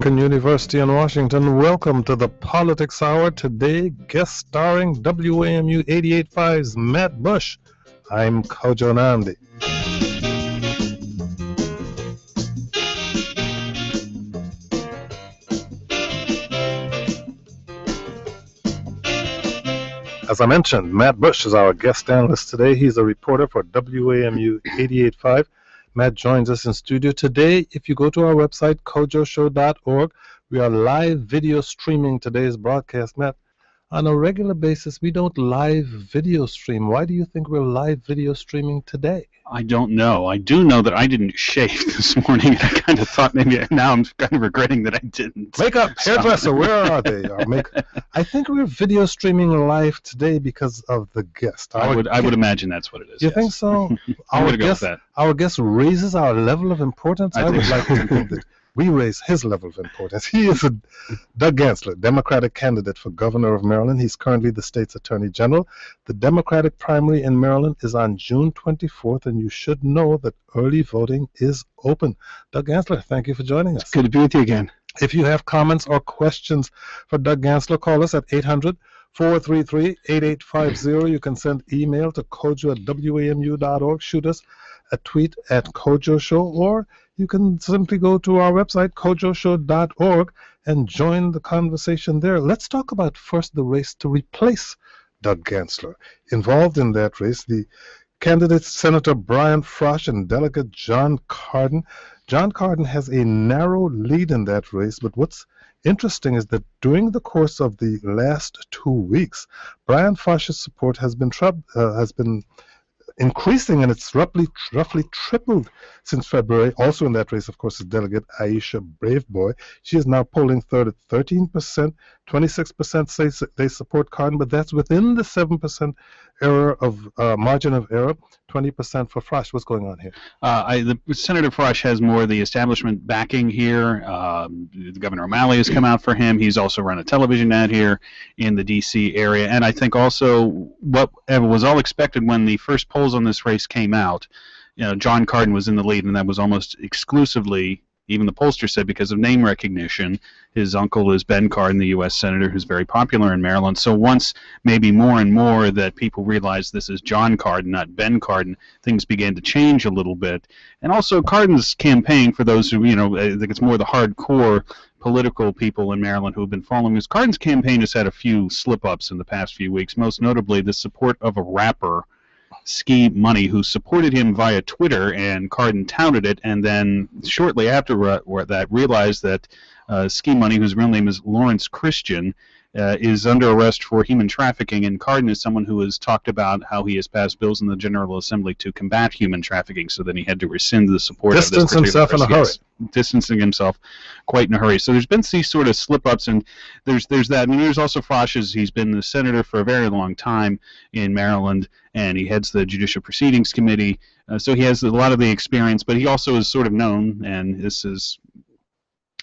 University in Washington. Welcome to the Politics Hour. Today, guest starring WAMU 88.5's Matt Bush. I'm Kojo Nandi. As I mentioned, Matt Bush is our guest analyst today. He's a reporter for WAMU 88.5. Matt joins us in studio today. If you go to our website, kojoshow.org, we are live video streaming today's broadcast. Matt, on a regular basis, we don't live video stream. Why do you think we're live video streaming today? I don't know. I do know that I didn't shave this morning. I kind of thought now I'm kind of regretting that I didn't. Makeup, hairdresser, where are they? I think we're video streaming live today because of the guest. I would imagine that's what it is. You think so? I'm going to go with that. Our guest raises our level of importance. I would like to think that we raise his level of importance. He is Doug Gansler, Democratic candidate for governor of Maryland. He's currently the state's attorney general. The Democratic primary in Maryland is on June 24th, and you should know that early voting is open. Doug Gansler, thank you for joining us. It's good to be with you again. If you have comments or questions for Doug Gansler, call us at 800-433-8850. You can send email to kojo@wamu.org. Shoot us a tweet at Kojo Show, or you can simply go to our website, kojoshow.org, and join the conversation there. Let's talk about first the race to replace Doug Gansler. Involved in that race, the candidates Senator Brian Frosh and Delegate John Cardin. John Cardin has a narrow lead in that race, but what's interesting is that during the course of the last 2 weeks, Brian Frosh's support has been increasing, and it's roughly tripled since February. Also in that race, of course, is Delegate Aisha Braveboy. She is now polling third at 13%. 26% say they support Cardin, but that's within the 7% margin of error. 20% for Frosh. What's going on here? Senator Frosh has more of the establishment backing here. Governor O'Malley has come out for him. He's also run a television ad here in the D.C. area. And I think also what was all expected when the first polls on this race came out, John Cardin was in the lead, and that was almost exclusively, even the pollster said, because of name recognition. His uncle is Ben Cardin, the U.S. Senator, who's very popular in Maryland. So once maybe more and more that people realized this is John Cardin, not Ben Cardin, things began to change a little bit. And also Cardin's campaign, for those who, I think it's more the hardcore political people in Maryland who have been following this, Cardin's campaign has had a few slip-ups in the past few weeks, most notably the support of a rapper, Ski Money, who supported him via Twitter, and Cardin touted it, and then shortly after that realized that Ski Money, whose real name is Lawrence Christian, is under arrest for human trafficking, and Cardin is someone who has talked about how he has passed bills in the General Assembly to combat human trafficking, so then he had to rescind the support of this particular himself in a hurry. Distancing himself quite in a hurry. So there's been these sort of slip-ups, and there's that. And there's also Frosh. He's been the senator for a very long time in Maryland, and he heads the Judicial Proceedings Committee. So he has a lot of the experience, but he also is sort of known, and this is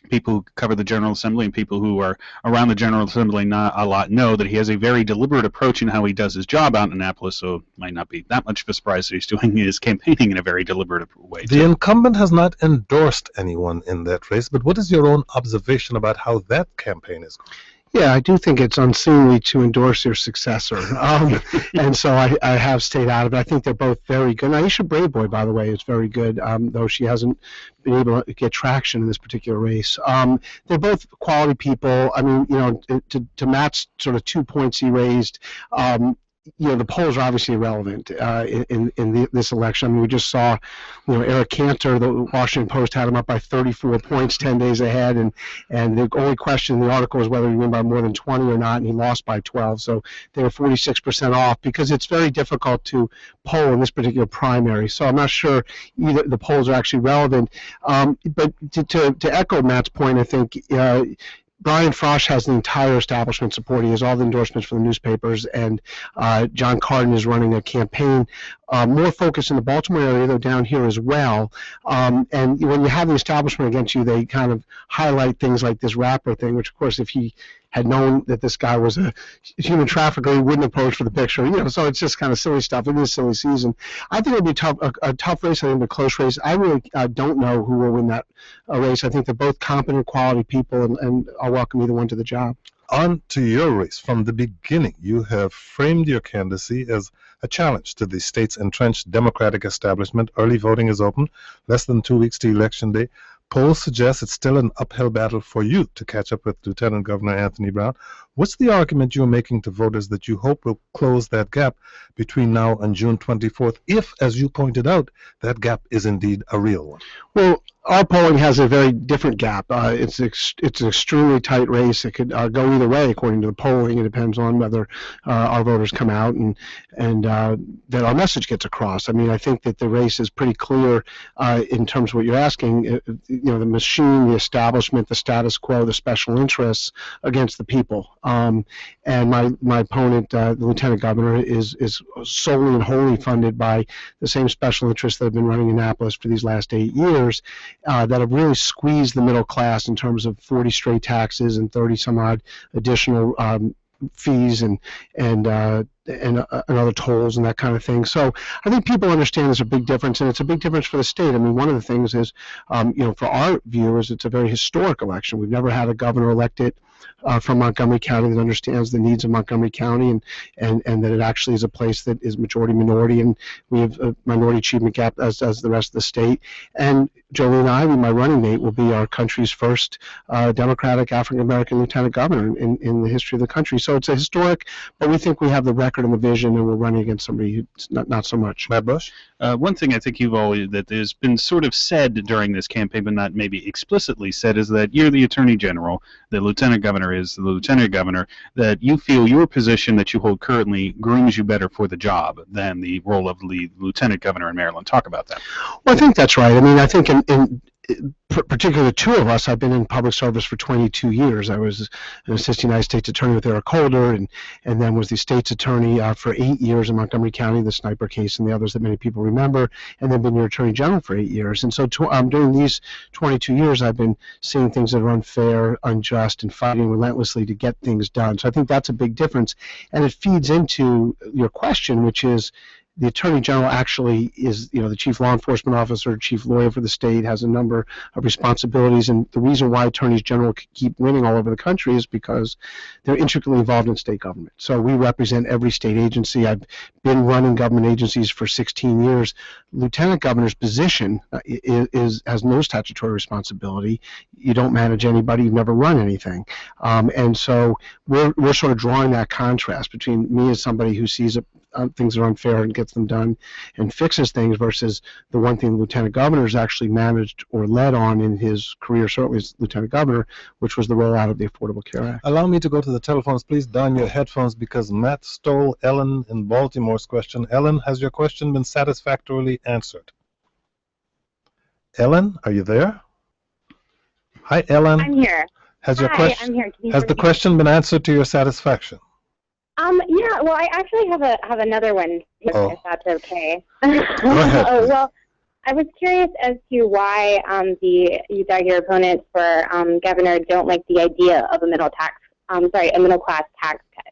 people who cover the General Assembly and people who are around the General Assembly not a lot know that he has a very deliberate approach in how he does his job out in Annapolis, so it might not be that much of a surprise that he's doing his campaigning in a very deliberate way. The incumbent has not endorsed anyone in that race, but what is your own observation about how that campaign is going? Yeah, I do think it's unseemly to endorse your successor, and so I have stayed out of it. I think they're both very good. And Aisha Braveboy, by the way, is very good, though she hasn't been able to get traction in this particular race. They're both quality people. I mean, to Matt's sort of 2 points he raised, the polls are obviously irrelevant in this election. I mean, we just saw, Eric Cantor, the Washington Post had him up by 34 points 10 days ahead, and the only question in the article was whether he won by more than 20 or not, and he lost by 12. So they were 46% off, because it's very difficult to poll in this particular primary. So I'm not sure either the polls are actually relevant. But to echo Matt's point, I think Brian Frosh has the entire establishment support. He has all the endorsements from the newspapers, and John Cardin is running a campaign more focused in the Baltimore area, though down here as well. And when you have the establishment against you, they kind of highlight things like this rapper thing, which, of course, if he had known that this guy was a human trafficker, he wouldn't have posed for the picture. So it's just kind of silly stuff. It is silly season. I think it'll be a tough race. I think it'll be a close race. I really don't know who will win that race. I think they're both competent, quality people, and I'll welcome either one to the job. On to your race. From the beginning, you have framed your candidacy as a challenge to the state's entrenched Democratic establishment. Early voting is open, less than 2 weeks to Election Day. Polls suggest it's still an uphill battle for you to catch up with Lieutenant Governor Anthony Brown. What's the argument you're making to voters that you hope will close that gap between now and June 24th, if, as you pointed out, that gap is indeed a real one? Well, our polling has a very different gap. It's an extremely tight race. It could go either way according to the polling. It depends on whether our voters come out and that our message gets across. I mean, I think that the race is pretty clear in terms of what you're asking. The machine, the establishment, the status quo, the special interests against the people. And my opponent, the lieutenant governor, is solely and wholly funded by the same special interests that have been running Annapolis for these last 8 years. That have really squeezed the middle class in terms of 40 straight taxes and 30 some odd additional fees and other tolls and that kind of thing. So I think people understand there's a big difference, and it's a big difference for the state. I mean, one of the things is, for our viewers, it's a very historic election. We've never had a governor elected from Montgomery County that understands the needs of Montgomery County and that it actually is a place that is majority minority, and we have a minority achievement gap as the rest of the state. And Jolene Ivey, my running mate, will be our country's first Democratic African-American lieutenant governor in the history of the country. So it's a historic, but we think we have the record and the vision, and we're running against somebody who's not so much. Matt Bush? One thing I think that has been sort of said during this campaign, but not maybe explicitly said, is that you're the Attorney General, the Lieutenant Governor is the Lieutenant Governor, that you feel your position that you hold currently grooms you better for the job than the role of the Lieutenant Governor in Maryland. Talk about that. Well, I think that's right. I mean, I think particularly the two of us, I've been in public service for 22 years. I was an assistant United States attorney with Eric Holder, and then was the state's attorney for 8 years in Montgomery County, the sniper case and the others that many people remember, and then been your attorney general for 8 years. And so during these 22 years, I've been seeing things that are unfair, unjust, and fighting relentlessly to get things done. So I think that's a big difference, and it feeds into your question, which is, the Attorney General actually is, the chief law enforcement officer, chief lawyer for the state, has a number of responsibilities, and the reason why attorneys general keep winning all over the country is because they're intricately involved in state government. So we represent every state agency. I've been running government agencies for 16 years. Lieutenant governor's position has no statutory responsibility. You don't manage anybody. You've never run anything, and so we're sort of drawing that contrast between me as somebody who sees things are unfair and gets them done and fixes things, versus the one thing the lieutenant governor has actually managed or led on in his career, certainly as lieutenant governor, which was the rollout of the Affordable Care Act. Allow me to go to the telephones. Please don your headphones, because Matt stole Ellen in Baltimore's question. Ellen, has your question been satisfactorily answered? Ellen, are you there? Hi, Ellen. I'm here. Has I'm here. Has the question been answered to your satisfaction? Yeah, well, I actually have another one, if that's okay. Go ahead. Well, I was curious as to why your opponents for governor don't like the idea of a middle class tax cut.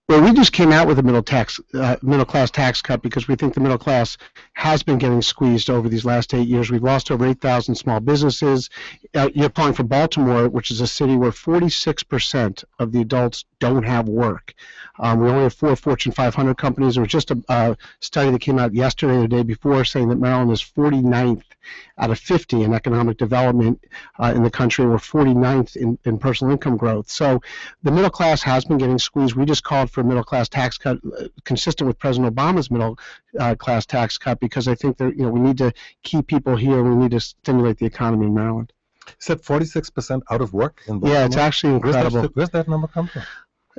Well, we just came out with a middle class tax cut because we think the middle class has been getting squeezed over these last 8 years. We've lost over 8,000 small businesses. You're applying for Baltimore, which is a city where 46% of the adults don't have work. We only have 4 Fortune 500 companies. There was just a study that came out yesterday or the day before saying that Maryland is 49th out of 50 in economic development in the country. We're 49th in personal income growth. So the middle class has been getting squeezed. We just called for a middle class tax cut consistent with President Obama's middle class tax cut, because I think that we need to keep people here. We need to stimulate the economy in Maryland. You said 46% out of work in Baltimore? Yeah, it's actually incredible. Where's that number come from?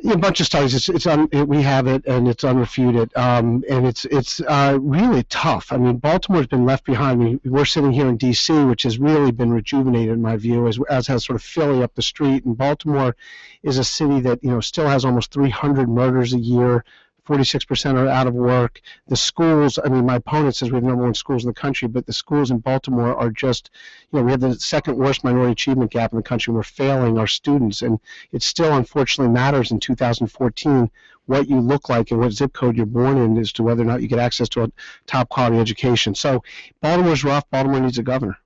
Yeah, a bunch of studies. We have it, and it's unrefuted, and it's really tough. I mean, Baltimore's been left behind. We're sitting here in D.C., which has really been rejuvenated, in my view, as has sort of Philly up the street. And Baltimore is a city that still has almost 300 murders a year, 46% are out of work. The schools, I mean, my opponent says we have number one schools in the country, but the schools in Baltimore are just, we have the second worst minority achievement gap in the country. We're failing our students, and it still unfortunately matters in 2014 what you look like and what zip code you're born in as to whether or not you get access to a top quality education. So Baltimore's rough. Baltimore needs a governor.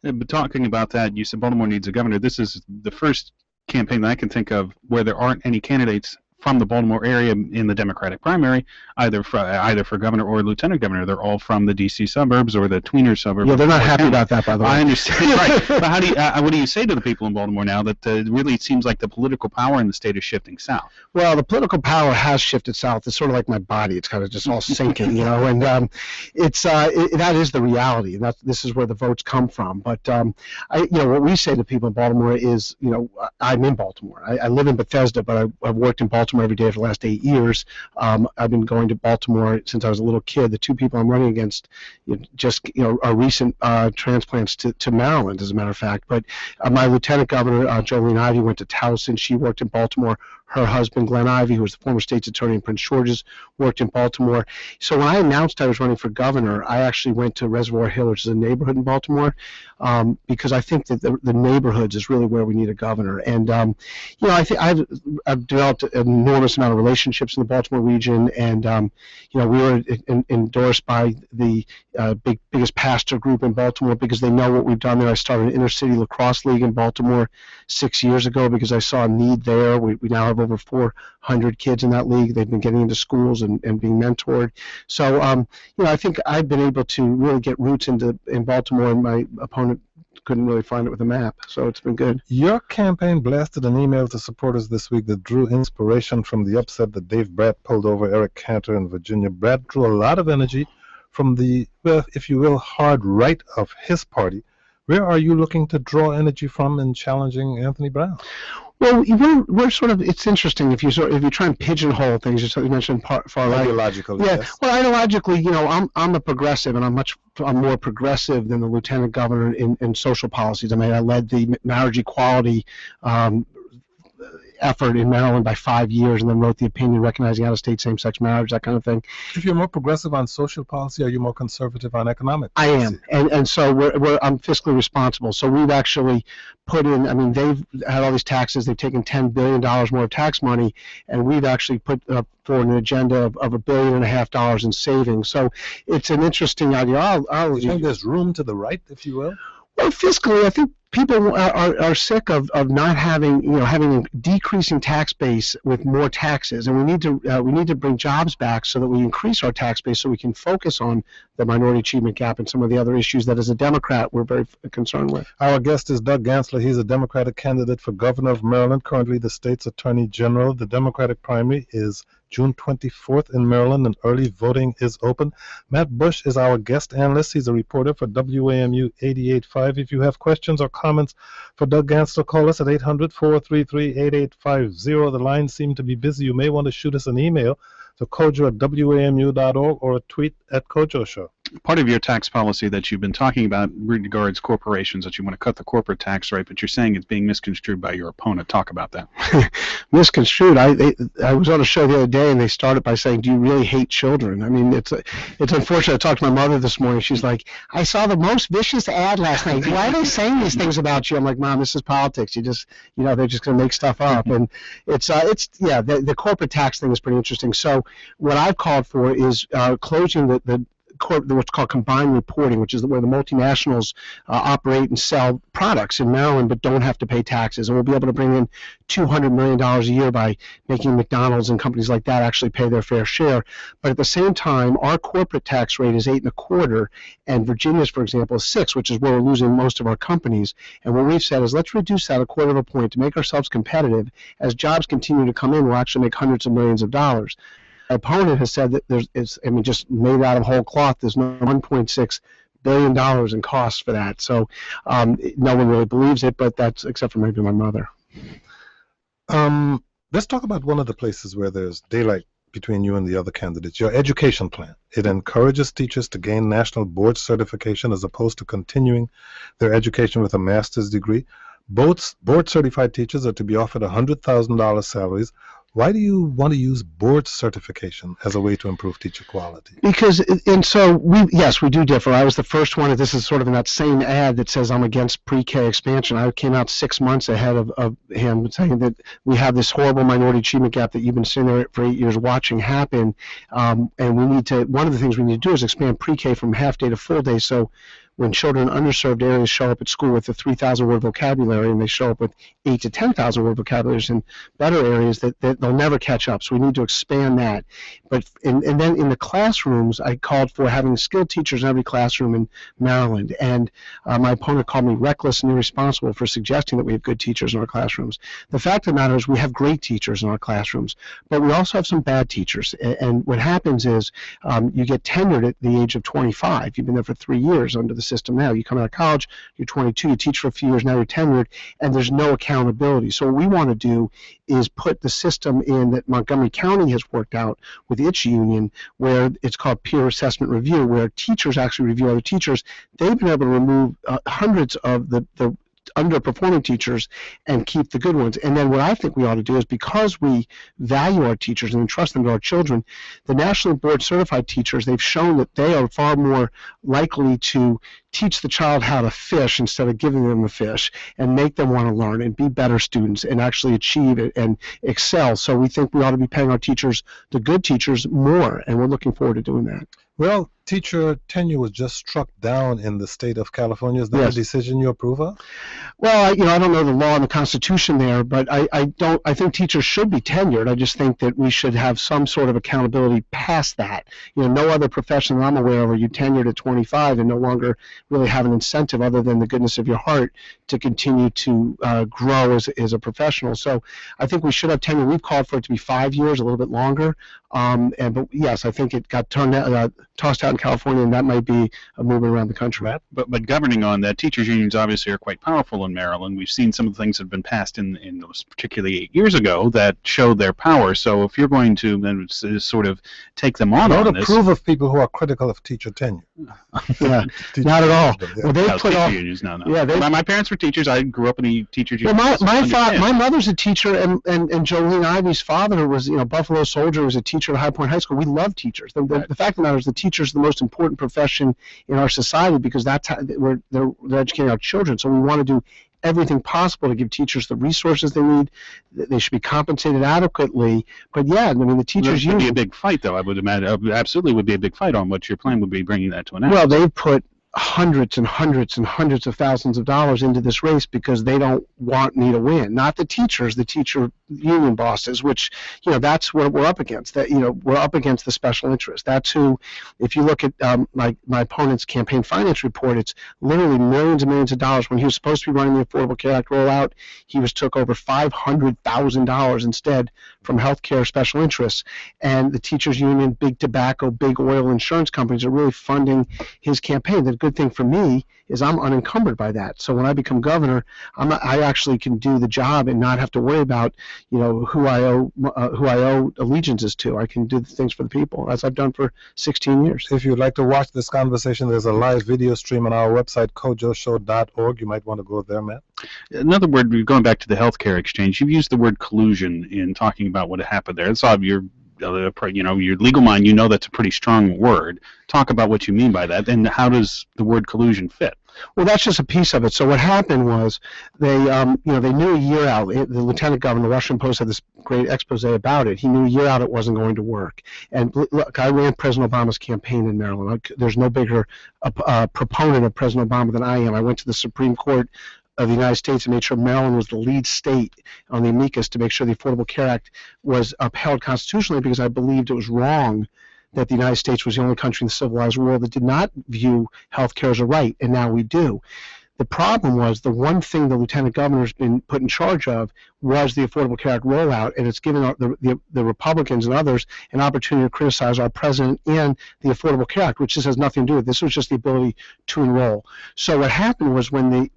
But talking about that, you said Baltimore needs a governor. This is the first campaign that I can think of where there aren't any candidates from the Baltimore area in the Democratic primary, either for governor or lieutenant governor. They're all from the D.C. suburbs or the tweener suburbs. Yeah, they're not happy about that, by the way. I understand. Right. But how do you, what do you say to the people in Baltimore now that really it seems like the political power in the state is shifting south? Well, the political power has shifted south. It's sort of like my body. It's kind of just all sinking, and that is the reality. And this is where the votes come from. But what we say to people in Baltimore is, I'm in Baltimore. I live in Bethesda, but I've worked in Baltimore every day for the last 8 years. I've been going to Baltimore since I was a little kid. The two people I'm running against are recent transplants to Maryland, as a matter of fact. But my lieutenant governor, Jolene Ivey, went to Towson. She worked in Baltimore. Her husband, Glenn Ivey, who was the former state's attorney in Prince George's, worked in Baltimore. So when I announced I was running for governor, I actually went to Reservoir Hill, which is a neighborhood in Baltimore, because I think that the neighborhoods is really where we need a governor. And I think I've developed an enormous amount of relationships in the Baltimore region, and we were endorsed by the biggest pastor group in Baltimore because they know what we've done there. I started an inner city lacrosse league in Baltimore 6 years ago because I saw a need there. We now have over 400 kids in that league. They've been getting into schools and being mentored. So, I think I've been able to really get roots in Baltimore, and my opponent couldn't really find it with a map. So it's been good. Your campaign blasted an email to supporters this week that drew inspiration from the upset that Dave Bratt pulled over Eric Cantor in Virginia. Bratt drew a lot of energy from the, well, if you will, hard right of his party. Where are you looking to draw energy from in challenging Anthony Brown? Well, we're sort of. It's interesting if you try and pigeonhole things. You mentioned far right. Ideologically, yeah. Yes. Well, ideologically, I'm a progressive, and I'm more progressive than the lieutenant governor in social policies. I mean, I led the marriage equality effort in Maryland by 5 years, and then wrote the opinion recognizing out-of-state same-sex marriage, that kind of thing. If you're more progressive on social policy, are you more conservative on economic I policy? am, and so I'm fiscally responsible. So we've actually put in. I mean, they've had all these taxes. They've taken $10 billion more of tax money, and we've actually put up for an agenda of $1.5 billion in savings. So it's an interesting idea. Do you think there's room to the right, if you will? Well, fiscally, I think people are sick of not having having a decreasing tax base with more taxes, and we need to bring jobs back so that we increase our tax base so we can focus on the minority achievement gap and some of the other issues that as a Democrat we're very concerned with. Our guest is Doug Gansler. He's a Democratic candidate for governor of Maryland, currently the state's attorney general. The Democratic primary is June 24th in Maryland, and early voting is open. Matt Bush is our guest analyst. He's a reporter for WAMU 88.5. If you have questions or comments for Doug Gansler, call us at 800-433-8850. The lines seem to be busy. You may want to shoot us an email to kojo@wamu.org or a tweet at Kojo Show. Part of your tax policy that you've been talking about regards corporations, that you want to cut the corporate tax rate, but you're saying it's being misconstrued by your opponent. Talk about that. Misconstrued. I was on a show the other day, and they started by saying, "Do you really hate children?" I mean, it's unfortunate. I talked to my mother this morning. She's like, "I saw the most vicious ad last night. Why are they saying these things about you?" I'm like, "Mom, this is politics. You just, they're just going to make stuff up." And the corporate tax thing is pretty interesting. So what I've called for is closing what's called combined reporting, which is where the multinationals operate and sell products in Maryland but don't have to pay taxes. And we'll be able to bring in $200 million a year by making McDonald's and companies like that actually pay their fair share. But at the same time, our corporate tax rate is 8.25%, and Virginia's, for example, is 6%, which is where we're losing most of our companies. And what we've said is let's reduce that 1/4 point to make ourselves competitive. As jobs continue to come in, we'll actually make hundreds of millions of dollars. My opponent has said that just made out of whole cloth, there's no $1.6 billion in costs for that. So no one really believes it, but that's except for maybe my mother. Let's talk about one of the places where there's daylight between you and the other candidates, your education plan. It encourages teachers to gain national board certification as opposed to continuing their education with a master's degree. Both board-certified teachers are to be offered $100,000 salaries, Why do you want to use board certification as a way to improve teacher quality? Because, and so yes, we do differ. I was the first one, this is sort of in that same ad that says I'm against pre-K expansion. I came out 6 months ahead of him saying that we have this horrible minority achievement gap that you've been sitting there for 8 years watching happen. And we need to, one of the things we need to do is expand pre-K from half day to full day. So when children in underserved areas show up at school with a 3,000 word vocabulary and they show up with 8 to 10,000 word vocabularies in better areas, that they'll never catch up. So we need to expand that. But and then in the classrooms, I called for having skilled teachers in every classroom in Maryland. And my opponent called me reckless and irresponsible for suggesting that we have good teachers in our classrooms. The fact of the matter is we have great teachers in our classrooms, but we also have some bad teachers. And what happens is you get tenured at the age of 25. You've been there for 3 years under the system now. You come out of college, you're 22, you teach for a few years, now you're tenured, and there's no accountability. So what we want to do is put the system in that Montgomery County has worked out with its union, where it's called peer assessment review, where teachers actually review other teachers. They've been able to remove hundreds of the underperforming teachers and keep the good ones. And then what I think we ought to do is, because we value our teachers and entrust them to our children, the nationally board certified teachers, they've shown that they are far more likely to teach the child how to fish instead of giving them the fish, and make them want to learn and be better students and actually achieve it and excel. So we think we ought to be paying our teachers, the good teachers, more, and we're looking forward to doing that. Well, teacher tenure was just struck down in the state of California. Is that Yes. a decision you approve of? Well, I don't know the law and the Constitution there, but I think teachers should be tenured. I just think that we should have some sort of accountability past that. No other profession that I'm aware of are you tenured at 25 and no longer really have an incentive other than the goodness of your heart to continue to grow as a professional. So I think we should have tenure. We've called for it to be 5 years, a little bit longer. But yes, I think it got tossed out in California, and that might be a movement around the country. But governing on that, teachers unions obviously are quite powerful in Maryland. We've seen some of the things that have been passed in those, particularly 8 years ago, that show their power. So if you're going to then sort of take them on Don't this, approve of people who are critical of teacher tenure. Yeah, Teacher not at all. tenure, yeah. Well, they no, put teacher off. unions, no. Yeah, my parents were teachers. I grew up in the teachers Well, union. my mother's a teacher, and Jolene Ivy's father was, Buffalo Soldier, was a teacher at High Point High School. We love teachers. The fact of the matter is the teacher is the most important profession in our society, because that's how they're educating our children. So we want to do everything possible to give teachers the resources they need. They should be compensated adequately. But yeah, the teachers would be a union. big fight, though. I would imagine absolutely would be a big fight on what your plan would be, bringing that to an end. Well, they've put hundreds and hundreds and hundreds of thousands of dollars into this race because they don't want me to win. Not the teachers, the teacher union bosses, which, that's what we're up against. That, we're up against the special interest. That's who, if you look at my opponent's campaign finance report, it's literally millions and millions of dollars. When he was supposed to be running the Affordable Care Act rollout, he took over $500,000 instead from healthcare special interests. And the teachers union, big tobacco, big oil, insurance companies are really funding his campaign. The good thing for me is I'm unencumbered by that. So when I become governor, I actually can do the job and not have to worry about, who I owe allegiances to. I can do the things for the people, as I've done for 16 years. If you'd like to watch this conversation, there's a live video stream on our website, kojoshow.org. You might want to go there, Matt. Another word, going back to the healthcare exchange, you've used the word collusion in talking about what happened there. It's obvious. Your legal mind, that's a pretty strong word. Talk about what you mean by that, and how does the word collusion fit? Well, that's just a piece of it. So what happened was they knew a year out. The lieutenant governor, the Washington Post, had this great expose about it. He knew a year out it wasn't going to work. And look, I ran President Obama's campaign in Maryland. There's no bigger proponent of President Obama than I am. I went to the Supreme Court of the United States and made sure Maryland was the lead state on the amicus to make sure the Affordable Care Act was upheld constitutionally, because I believed it was wrong that the United States was the only country in the civilized world that did not view health care as a right, and now we do. The problem was the one thing the lieutenant governor has been put in charge of was the Affordable Care Act rollout, and it's given the Republicans and others an opportunity to criticize our president and the Affordable Care Act, which just has nothing to do with it. This was just the ability to enroll. So what happened was when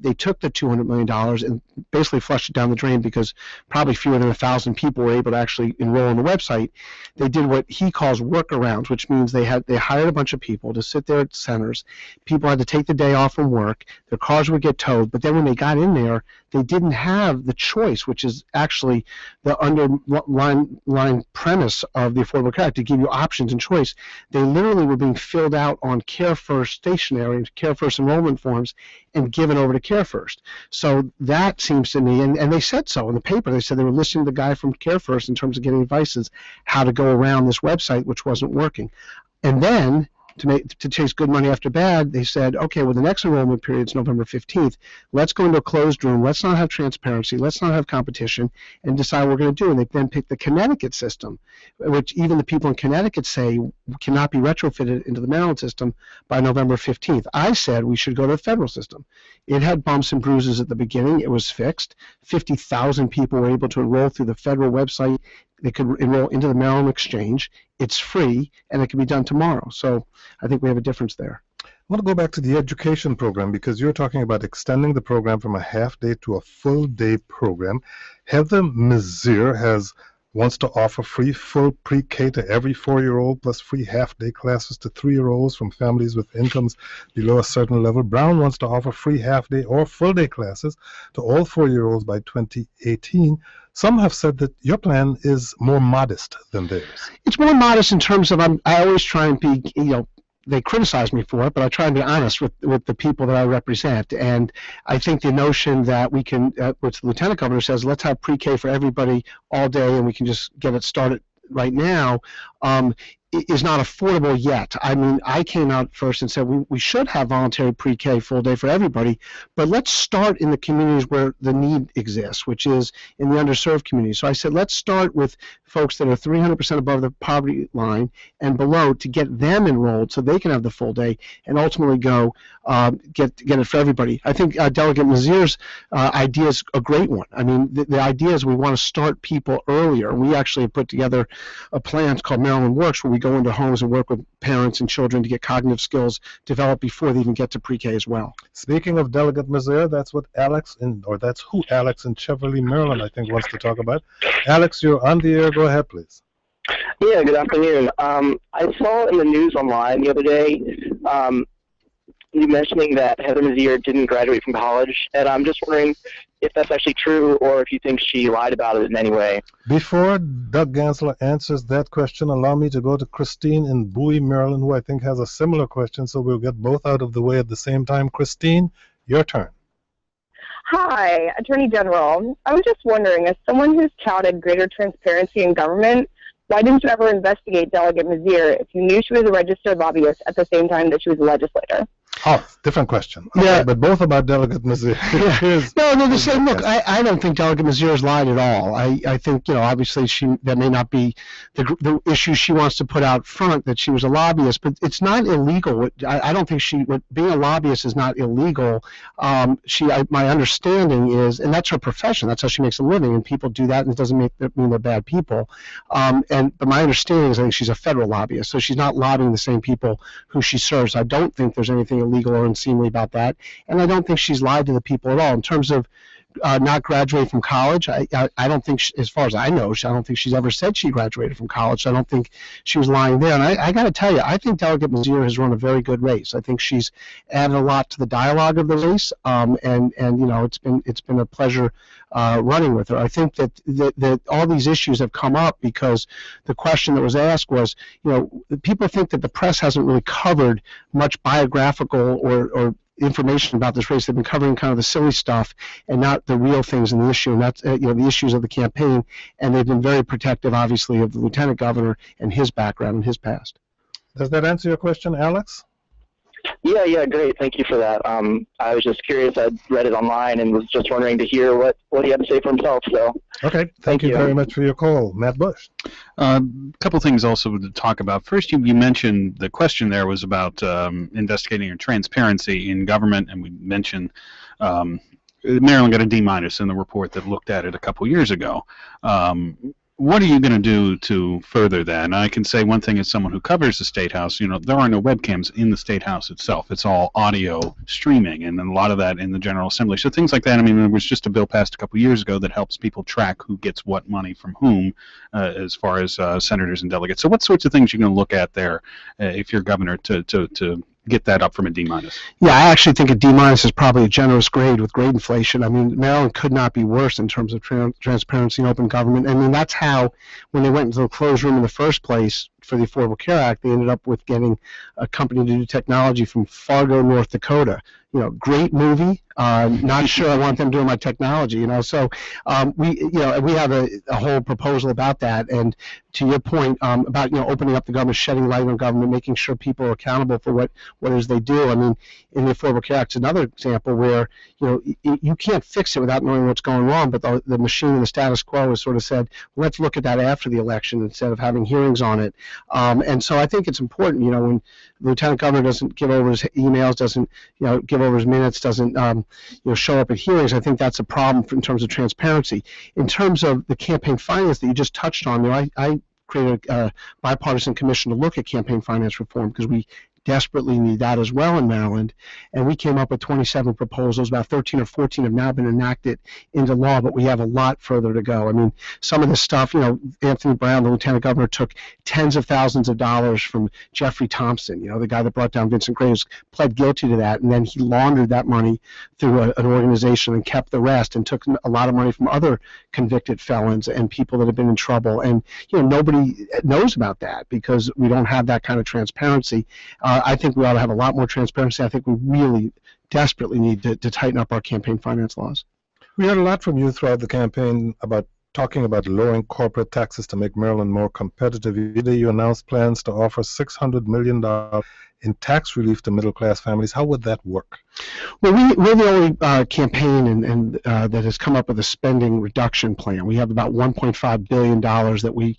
they took the $200 million and basically flushed it down the drain, because probably fewer than 1,000 people were able to actually enroll on the website, they did what he calls workarounds, which means they hired a bunch of people to sit there at centers. People had to take the day off from work. their cars would get towed, but then when they got in there, they didn't have the choice, which is actually the underlying premise of the Affordable Care Act, to give you options and choice. They literally were being filled out on Care First stationery, Care First enrollment forms, and given over to Care First. So that seems to me, and they said so in the paper, they said they were listening to the guy from Care First in terms of getting advice as how to go around this website, which wasn't working. And then, to chase good money after bad, they said, okay, well, the next enrollment period is November 15th. Let's go into a closed room. Let's not have transparency. Let's not have competition, and decide what we're going to do. And they then picked the Connecticut system, which even the people in Connecticut say cannot be retrofitted into the Maryland system by November 15th. I said we should go to the federal system. It had bumps and bruises at the beginning. It was fixed. 50,000 people were able to enroll through the federal website. They could enroll into the Maryland Exchange. It's free, and it can be done tomorrow. So I think we have a difference there. I want to go back to the education program, because you're talking about extending the program from a half-day to a full-day program. Heather Mizir wants to offer free full pre-K to every 4-year-old, plus free half-day classes to 3-year-olds from families with incomes below a certain level. Brown wants to offer free half-day or full-day classes to all 4-year-olds by 2018. Some have said that your plan is more modest than theirs. It's more modest in terms of I always try and be, they criticize me for it, but I try and be honest with the people that I represent. And I think the notion that we can, which the lieutenant governor says, let's have pre-K for everybody all day and we can just get it started right now, is not affordable yet. I mean, I came out first and said we should have voluntary pre-K full day for everybody, but let's start in the communities where the need exists, which is in the underserved communities. So I said, let's start with folks that are 300% above the poverty line and below to get them enrolled so they can have the full day, and ultimately go get it for everybody. I think Delegate Mazir's idea is a great one. I mean, the idea is we want to start people earlier. We actually have put together a plan called Maryland Works, where we go into homes and work with parents and children to get cognitive skills developed before they even get to pre-K as well. Speaking of Delegate Mazir, that's who Alex in Cheverly, Maryland, I think, wants to talk about. Alex, you're on the air. Go ahead, please. Yeah, good afternoon. I saw in the news online the other day you mentioning that Heather Mizir didn't graduate from college, and I'm just wondering if that's actually true or if you think she lied about it in any way. Before Doug Gansler answers that question, allow me to go to Christine in Bowie, Maryland, who I think has a similar question, so we'll get both out of the way at the same time. Christine, your turn. Hi, Attorney General. I was just wondering, as someone who's touted greater transparency in government, why didn't you ever investigate Delegate Mizir if you knew she was a registered lobbyist at the same time that she was a legislator? Oh, different question. Okay, Yeah. but both about Delegate Mizir. No, they're the same. Look, I don't think Delegate Mizir has lied at all. I think, obviously that may not be the issue she wants to put out front, that she was a lobbyist, but it's not illegal. I don't think being a lobbyist is not illegal. My understanding is, and that's her profession, that's how she makes a living, and people do that, and it doesn't mean they're bad people. But my understanding is I think she's a federal lobbyist, so she's not lobbying the same people who she serves. I don't think there's anything illegal or unseemly about that, and I don't think she's lied to the people at all. In terms of not graduating from college, I don't think, as far as I know, I don't think she's ever said she graduated from college. So I don't think she was lying there. And I got to tell you, I think Delegate Mizir has run a very good race. I think she's added a lot to the dialogue of the race, and it's been a pleasure running with her. I think that all these issues have come up because the question that was asked was, people think that the press hasn't really covered much biographical or information about this race. They've been covering kind of the silly stuff and not the real things in the issue, and that's the issues of the campaign. And they've been very protective, obviously, of the lieutenant governor and his background and his past. Does that answer your question, Alex? Yeah, great. Thank you for that. I was just curious. I'd read it online and was just wondering to hear what he had to say for himself. So. Okay. Thank you very much for your call, Matt Bush. A couple things also to talk about. First, you mentioned the question there was about investigating or transparency in government, and we mentioned Maryland got a D- in the report that looked at it a couple years ago. What are you going to do to further that? And I can say one thing as someone who covers the State House, there are no webcams in the State House itself. It's all audio streaming, and a lot of that in the General Assembly. So things like that. I mean, there was just a bill passed a couple years ago that helps people track who gets what money from whom as far as senators and delegates. So what sorts of things are you going to look at there if you're governor to get that up from a D-. Yeah, I actually think a D- is probably a generous grade with grade inflation. I mean, Maryland could not be worse in terms of transparency and open government. I mean, that's how, when they went into the closed room in the first place for the Affordable Care Act, they ended up with getting a company to do technology from Fargo, North Dakota. Great movie. Not sure I want them doing my technology. So we have a whole proposal about that. And to your point about opening up the government, shedding light on government, making sure people are accountable for what it is they do. I mean, in the Affordable Care Act, it's another example where you can't fix it without knowing what's going wrong. But the machine and the status quo has sort of said, let's look at that after the election instead of having hearings on it. And so I think it's important. When the lieutenant governor doesn't give over his emails, doesn't give over his minutes, doesn't show up at hearings, I think that's a problem in terms of transparency. In terms of the campaign finance that you just touched on, I created a bipartisan commission to look at campaign finance reform because we desperately need that as well in Maryland, and we came up with 27 proposals. About 13 or 14 have now been enacted into law, but we have a lot further to go. I mean, some of this stuff, Anthony Brown, the lieutenant governor, took tens of thousands of dollars from Jeffrey Thompson, the guy that brought down Vincent Graves, pled guilty to that, and then he laundered that money through an organization and kept the rest, and took a lot of money from other convicted felons and people that have been in trouble. And nobody knows about that because we don't have that kind of transparency. I think we ought to have a lot more transparency. I think we really desperately need to tighten up our campaign finance laws. We heard a lot from you throughout the campaign about talking about lowering corporate taxes to make Maryland more competitive. You announced plans to offer $600 million in tax relief to middle-class families. How would that work? Well, we're the only campaign and that has come up with a spending reduction plan. We have about $1.5 billion that we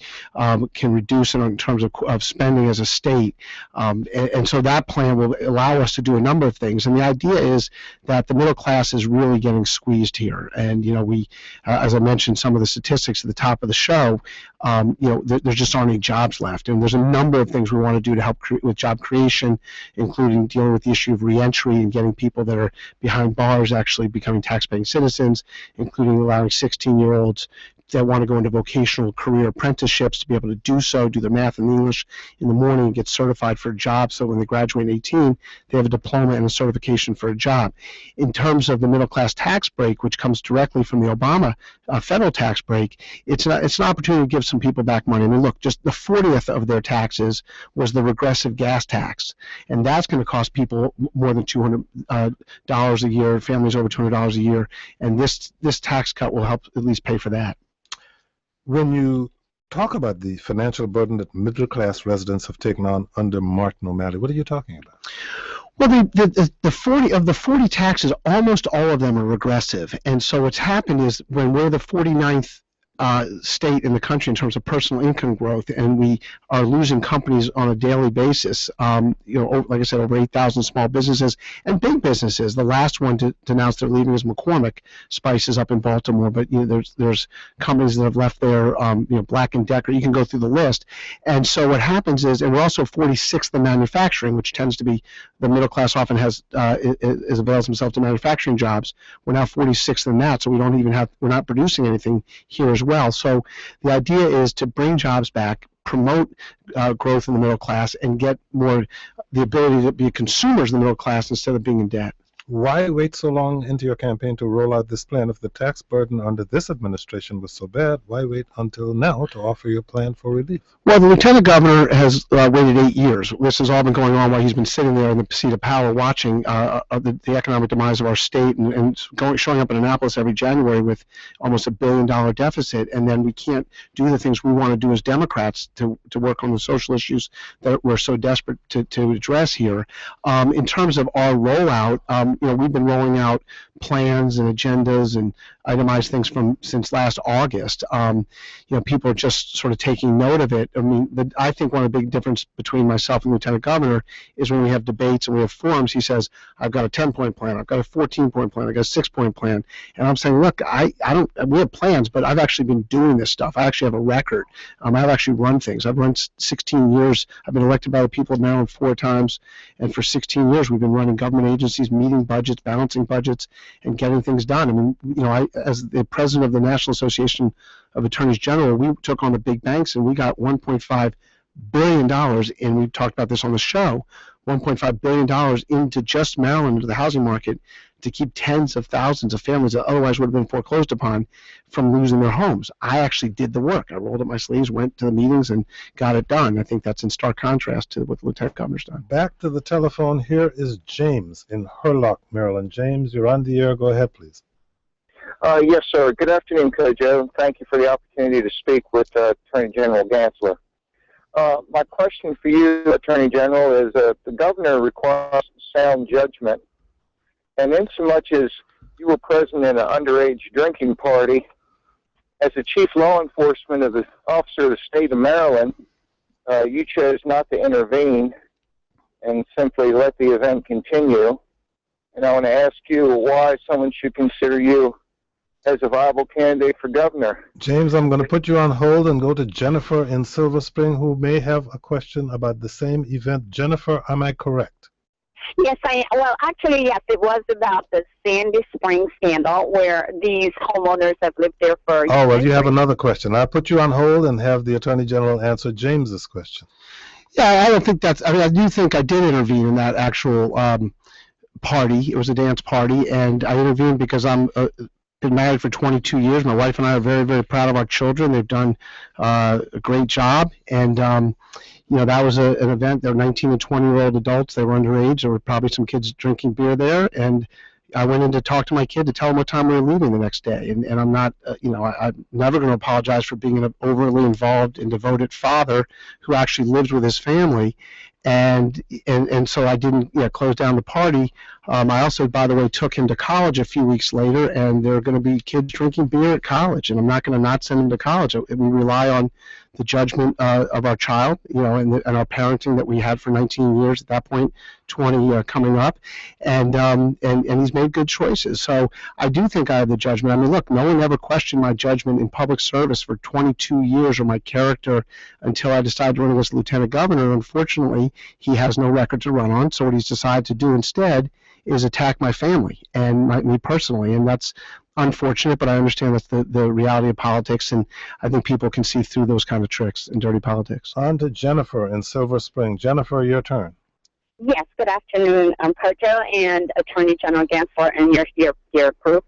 can reduce in terms of spending as a state. And so that plan will allow us to do a number of things. And the idea is that the middle class is really getting squeezed here. And, we, as I mentioned, some of the statistics at the top of the show, there just aren't any jobs left. And there's a number of things we want to do to help with job creation, including dealing with the issue of reentry and getting people that are behind bars actually becoming tax-paying citizens, including allowing 16-year-olds that want to go into vocational career apprenticeships to be able to do so, do their math and English in the morning and get certified for a job, so when they graduate at 18, they have a diploma and a certification for a job. In terms of the middle class tax break, which comes directly from the Obama federal tax break, it's an opportunity to give some people back money. I mean, look, just the 40th of their taxes was the regressive gas tax, and that's going to cost people more than $200 a year, families over $200 a year, and this tax cut will help at least pay for that. When you talk about the financial burden that middle-class residents have taken on under Martin O'Malley, what are you talking about? Well, the 40 taxes, almost all of them are regressive. And so what's happened is when we're the 49th state in the country in terms of personal income growth, and we are losing companies on a daily basis. Like I said, over 8,000 small businesses and big businesses. The last one to announce they're leaving is McCormick Spices up in Baltimore, but there's companies that have left there. Black & Decker. You can go through the list. And so what happens is, and we're also 46th in manufacturing, which tends to be the middle class often has avails himself to manufacturing jobs. We're now 46th in that, so we're not producing anything here as well. So the idea is to bring jobs back, promote growth in the middle class, and get more the ability to be consumers in the middle class instead of being in debt. Why wait so long into your campaign to roll out this plan? If the tax burden under this administration was so bad, why wait until now to offer your plan for relief? Well, the lieutenant governor has waited 8 years. This has all been going on while he's been sitting there in the seat of power watching the economic demise of our state and showing up in Annapolis every January with almost $1 billion deficit, and then we can't do the things we want to do as Democrats to work on the social issues that we're so desperate to address here. In terms of our rollout, we've been rolling out plans and agendas and itemized things since last August. People are just sort of taking note of it. I mean, I think one of the big difference between myself and the Lieutenant Governor is when we have debates and we have forums, he says, I've got a 10-point plan, I've got a 14-point plan, I've got a 6-point plan. And I'm saying, look, we have plans, but I've actually been doing this stuff. I actually have a record. I've actually run things. I've run 16 years. I've been elected by the people of Maryland 4 times. And for 16 years, we've been running government agencies, meeting budgets, balancing budgets, and getting things done. I mean, as the president of the National Association of Attorneys General, we took on the big banks and we got $1.5 billion, and we've talked about this on the show, $1.5 billion into just Maryland, into the housing market, to keep tens of thousands of families that otherwise would have been foreclosed upon from losing their homes. I actually did the work. I rolled up my sleeves, went to the meetings, and got it done. I think that's in stark contrast to what the Lieutenant Governor's done. Back to the telephone. Here is James in Hurlock, Maryland. James, you're on the air. Go ahead, please. Yes, sir. Good afternoon, Kojo. Thank you for the opportunity to speak with Attorney General Gansler. My question for you, Attorney General, is the governor requires sound judgment. And insomuch as you were present in an underage drinking party, as the chief law enforcement of the officer of the state of Maryland, you chose not to intervene and simply let the event continue. And I want to ask you why someone should consider you as a viable candidate for governor. James, I'm going to put you on hold and go to Jennifer in Silver Spring, who may have a question about the same event. Jennifer, am I correct? Yes, well, actually, yes, it was about the Sandy Spring scandal where these homeowners have lived there for years. Oh, well, you have another question. I'll put you on hold and have the Attorney General answer James's question. Yeah, I don't think that's, I mean, I do think I did intervene in that actual party. It was a dance party, and I intervened because I'm been married for 22 years. My wife and I are very, very proud of our children. They've done a great job, and you know, that was an event. There were 19 and 20-year-old adults. They were underage. There were probably some kids drinking beer there, and I went in to talk to my kid to tell him what time we were leaving the next day. And I'm not, you know, I'm never going to apologize for being an overly involved and devoted father who actually lives with his family. And so I didn't close down the party. I also, by the way, took him to college a few weeks later, and there are going to be kids drinking beer at college, and I'm not going to not send them to college. We rely on the judgment of our child, you know, and our parenting that we had for 19 years at that point, 20 coming up, and he's made good choices. So I do think I have the judgment. I mean, look, no one ever questioned my judgment in public service for 22 years or my character until I decided to run against Lieutenant Governor. Unfortunately, he has no record to run on, so what he's decided to do instead is attack my family and me personally, and that's unfortunate, but I understand that's the reality of politics, and I think people can see through those kind of tricks in dirty politics. On to Jennifer in Silver Spring. Jennifer, your turn. Yes, good afternoon, Kojo and Attorney General Gansler and your group.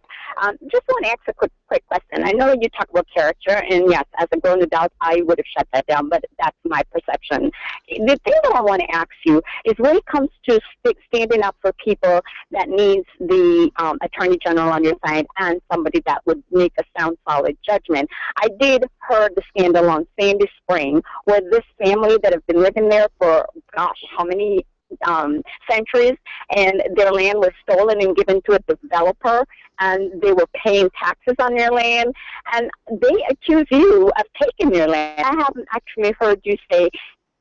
Just want to ask a quick question. I know you talk about character, and yes, as a grown adult, I would have shut that down, but that's my perception. The thing that I want to ask you is when it comes to standing up for people that needs the Attorney General on your side and somebody that would make a sound, solid judgment. I did heard the scandal on Sandy Spring where this family that have been living there for, gosh, how many centuries, and their land was stolen and given to a developer, and they were paying taxes on their land, and they accuse you of taking their land. I haven't actually heard you say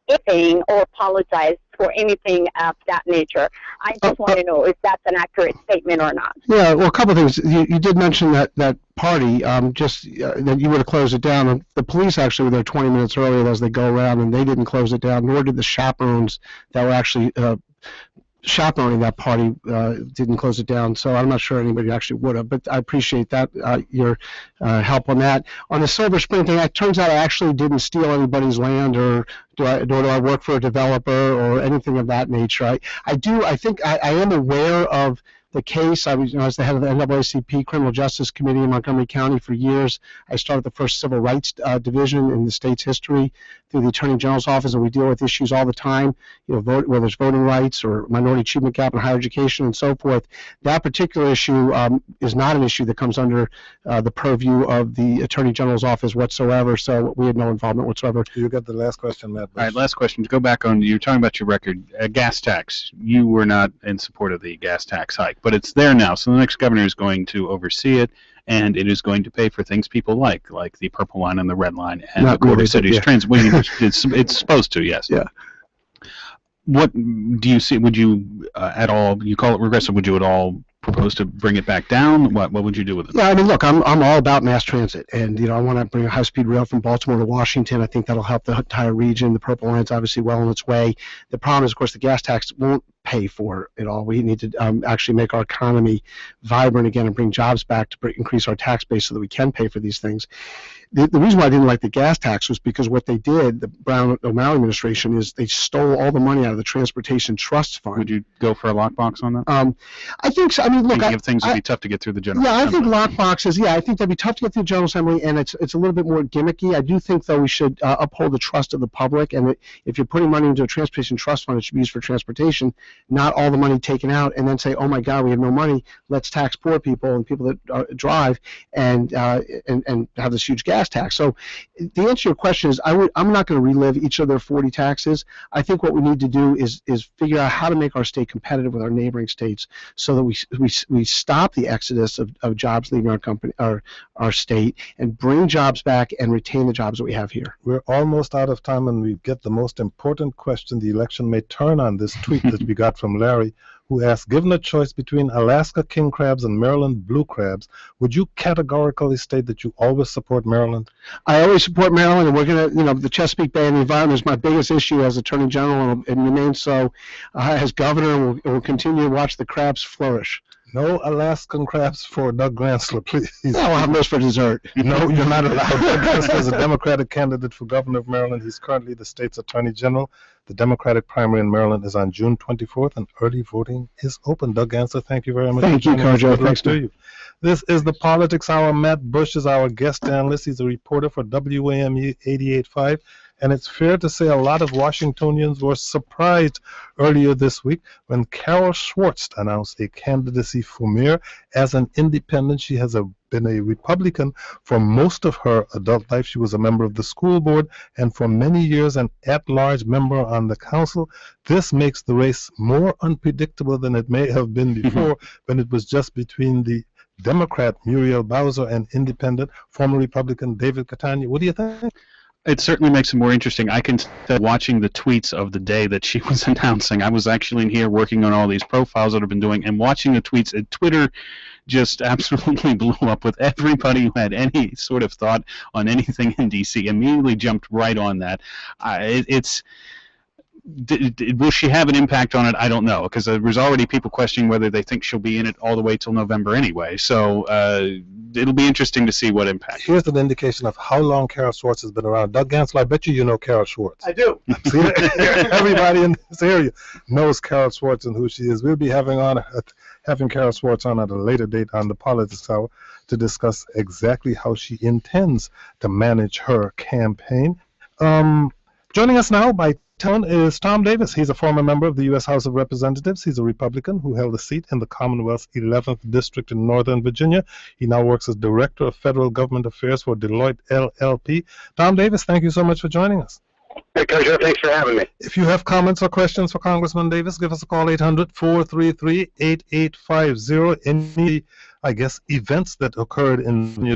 anything or apologize for anything of that nature. I just want to know if that's an accurate statement or not. Yeah, well, a couple of things. You did mention that party, that you would have closed it down. And the police actually were there 20 minutes earlier as they go around, and they didn't close it down, nor did the chaperones that were actually chaperoning that party didn't close it down. So I'm not sure anybody actually would have, but I appreciate that, your help on that. On the Silver Spring thing, it turns out I actually didn't steal anybody's land, or do I work for a developer or anything of that nature. I think I am aware of the case. I was the head of the NAACP Criminal Justice Committee in Montgomery County for years. I started the first civil rights division in the state's history through the Attorney General's office, and we deal with issues all the time, whether it's voting rights or minority achievement gap in higher education and so forth. That particular issue is not an issue that comes under the purview of the Attorney General's office whatsoever, so we had no involvement whatsoever. You got the last question, Matt. All right, last question. To go back on, you were talking about your record, gas tax. You were not in support of the gas tax hike, but it's there now, so the next governor is going to oversee it, and it is going to pay for things people like the Purple Line and the Red Line and Not the Quarter really, Cities yeah. Transit. Well, it's supposed to, yes. Yeah. What do you see? Would you at all? You call it regressive? Would you at all propose to bring it back down? What would you do with it? Yeah, I mean, look, I'm all about mass transit, and I want to bring a high-speed rail from Baltimore to Washington. I think that'll help the entire region. The Purple Line's obviously well on its way. The problem is, of course, the gas tax won't pay for it all. We need to actually make our economy vibrant again and bring jobs back to increase our tax base so that we can pay for these things. the reason why I didn't like the gas tax was because what they did, the Brown-O'Malley administration, is they stole all the money out of the Transportation Trust Fund. Would you go for a lockbox on that? I think so. I mean, look, Thinking of things would be tough to get through the General I Assembly. think lockboxes, I think that'd be tough to get through the General Assembly, and it's a little bit more gimmicky. I do think, though, we should uphold the trust of the public, and that if you're putting money into a Transportation Trust Fund, it should be used for transportation, not all the money taken out, and then say, oh my God, we have no money, let's tax poor people and people that drive, and have this huge gas tax. So the answer to your question is, I'm not going to relive each of their 40 taxes. I think what we need to do is figure out how to make our state competitive with our neighboring states, so that we stop the exodus of jobs leaving our state, and bring jobs back and retain the jobs that we have here. We're almost out of time, and we get the most important question the election may turn on, this tweet that we got from Larry, who asked, given a choice between Alaska king crabs and Maryland blue crabs, would you categorically state that you always support Maryland? I always support Maryland, and we're going to, the Chesapeake Bay and the environment is my biggest issue as Attorney General, and remains so as Governor, and we'll continue to watch the crabs flourish. No Alaskan crabs for Doug Gansler, please. No, I'll have those for dessert. No, you're not allowed. Doug Gansler is a Democratic candidate for governor of Maryland. He's currently the state's Attorney General. The Democratic primary in Maryland is on June 24th, and early voting is open. Doug Gansler, thank you very much. Thank you, Kojo. Thanks to you. This is the Politics Hour. Matt Bush is our guest analyst. He's a reporter for WAMU 88.5. And it's fair to say a lot of Washingtonians were surprised earlier this week when Carol Schwartz announced a candidacy for mayor as an independent. She has been a Republican for most of her adult life. She was a member of the school board and for many years an at-large member on the council. This makes the race more unpredictable than it may have been before when it was just between the Democrat Muriel Bowser and independent former Republican David Catania. What do you think? It certainly makes it more interesting. I can tell, watching the tweets of the day that she was announcing. I was actually in here working on all these profiles that I've been doing, and watching the tweets. And Twitter just absolutely blew up with everybody who had any sort of thought on anything in D.C. immediately jumped right on that. Will she have an impact on it? I don't know, because there was already people questioning whether they think she'll be in it all the way till November anyway. So it'll be interesting to see what impact. Here's an indication of how long Carol Schwartz has been around. Doug Gansler, I bet you know Carol Schwartz. I do. See, everybody in this area knows Carol Schwartz and who she is. We'll be having Carol Schwartz on at a later date on the Politics Hour to discuss exactly how she intends to manage her campaign. Joining us now by telephone is Tom Davis. He's a former member of the U.S. House of Representatives. He's a Republican who held a seat in the Commonwealth's 11th District in Northern Virginia. He now works as Director of Federal Government Affairs for Deloitte LLP. Tom Davis, thank you so much for joining us. Hey, Kojo, thanks for having me. If you have comments or questions for Congressman Davis, give us a call, 800-433-8850. Any, events that occurred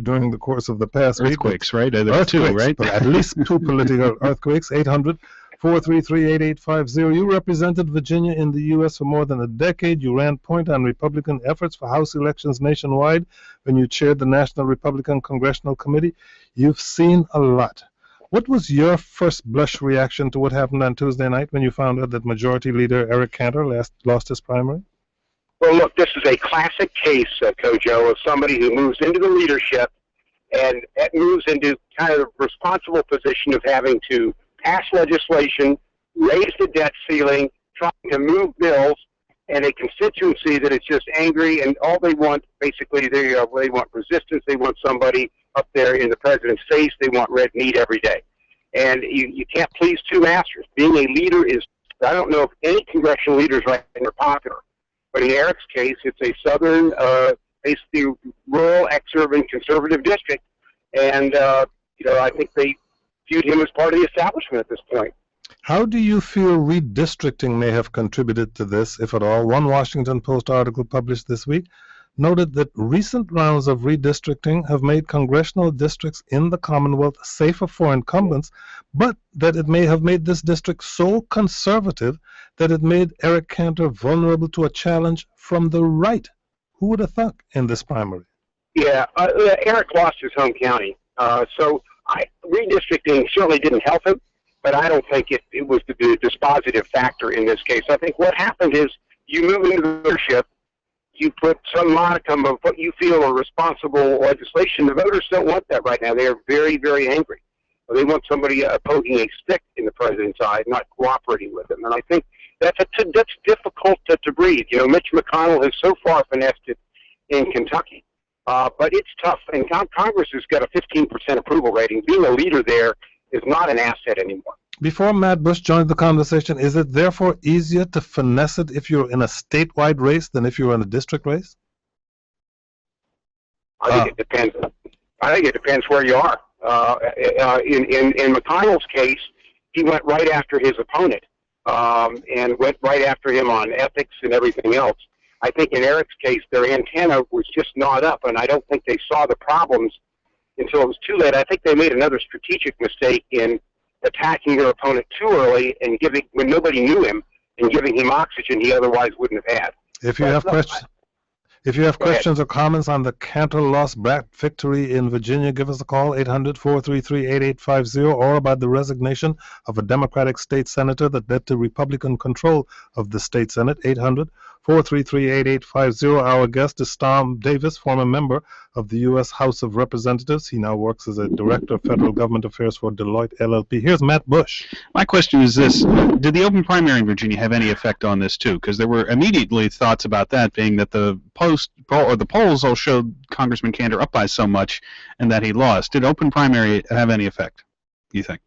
during the course of the past week. Earthquakes, right? Two, right? But at least two political earthquakes, 800-433-8850. You represented Virginia in the U.S. for more than a decade. You ran point on Republican efforts for House elections nationwide when you chaired the National Republican Congressional Committee. You've seen a lot. What was your first blush reaction to what happened on Tuesday night when you found out that Majority Leader Eric Cantor lost his primary? Well, look, this is a classic case, Kojo, of somebody who moves into the leadership and moves into kind of the responsible position of having to pass legislation, raise the debt ceiling, trying to move bills, and a constituency that is just angry, and all they want, basically, they want resistance. They want somebody up there in the president's face. They want red meat every day. And you can't please two masters. Being a leader is, I don't know if any congressional leaders right now are popular. But in Eric's case, it's a southern, basically rural, ex-urban conservative district. And, I think they viewed him as part of the establishment at this point. How do you feel redistricting may have contributed to this, if at all? One Washington Post article published this week noted that recent rounds of redistricting have made congressional districts in the Commonwealth safer for incumbents, but that it may have made this district so conservative that it made Eric Cantor vulnerable to a challenge from the right. Who would have thought in this primary? Yeah, Eric lost his home county, so redistricting certainly didn't help him, but I don't think it was the dispositive factor in this case. I think what happened is you move into the leadership, you put some modicum of what you feel are responsible legislation. The voters don't want that right now. They are very, very angry. They want somebody poking a stick in the president's eye, not cooperating with him. And I think that's difficult to breathe. You know, Mitch McConnell has so far finessed it in Kentucky, but it's tough. And Congress has got a 15% approval rating. Being a leader there is not an asset anymore. Before Matt Bush joined the conversation, is it therefore easier to finesse it if you're in a statewide race than if you're in a district race? I think it depends. I think it depends where you are. In McConnell's case, he went right after his opponent and went right after him on ethics and everything else. I think in Eric's case, their antenna was just not up, and I don't think they saw the problems until it was too late. I think they made another strategic mistake in attacking their opponent too early and when nobody knew him, and giving him oxygen he otherwise wouldn't have had. If you have questions or comments on the Cantor lost Brat victory in Virginia, give us a call, 800-433-8850, or about the resignation of a Democratic state senator that led to Republican control of the state Senate, 800-433-8850. Our guest is Tom Davis, former member of the U.S. House of Representatives. He now works as a Director of Federal Government Affairs for Deloitte LLP. Here's Matt Bush. My question is this. Did the open primary in Virginia have any effect on this, too? Because there were immediately thoughts about that being that the polls all showed Congressman Cantor up by so much and that he lost. Did open primary have any effect, you think?